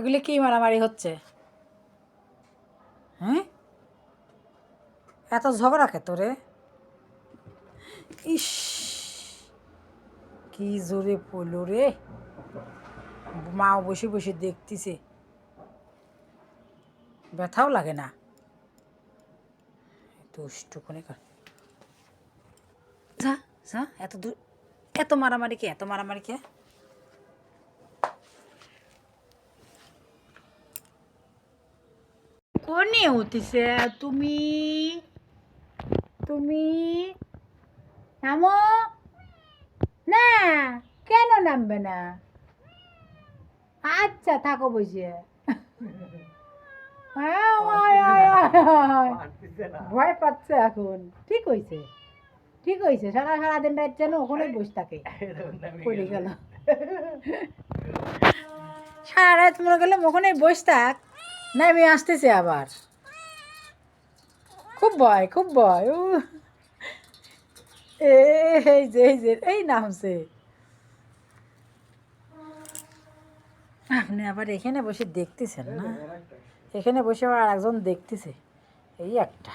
এগুলি কি মারামারি হচ্ছে? হ্যাঁ, এত ঝগড়া কে তোরে? ইস, কি জোরে পড়লো রে। মাও বসে বসে দেখতেছে, ব্যথাও লাগে না। দুষ্টুকুনি কর। যা যা, এত দূর, এত মারামারি কে, এত মারামারি কে? কোনে উঠিছে তুমি? তুমি নামো না, কেন নামবে না? আচ্ছা থাকো বসে। ভয় পাচ্ছে এখন। ঠিক হয়েছে, ঠিক হয়েছে। সারাদিন রাত যেন ওখানে বসে থাকে। পড়ে গেল সারা রাত মনে গেলাম ওখানে বসে থাক, নামে আসতেছে আবার। খুব ভয়, খুব ভয়। এই নামছে। আপনি আবার এখানে বসে দেখতেছেন না? এখানে বসে আবার একজন দেখতেছে, এই একটা।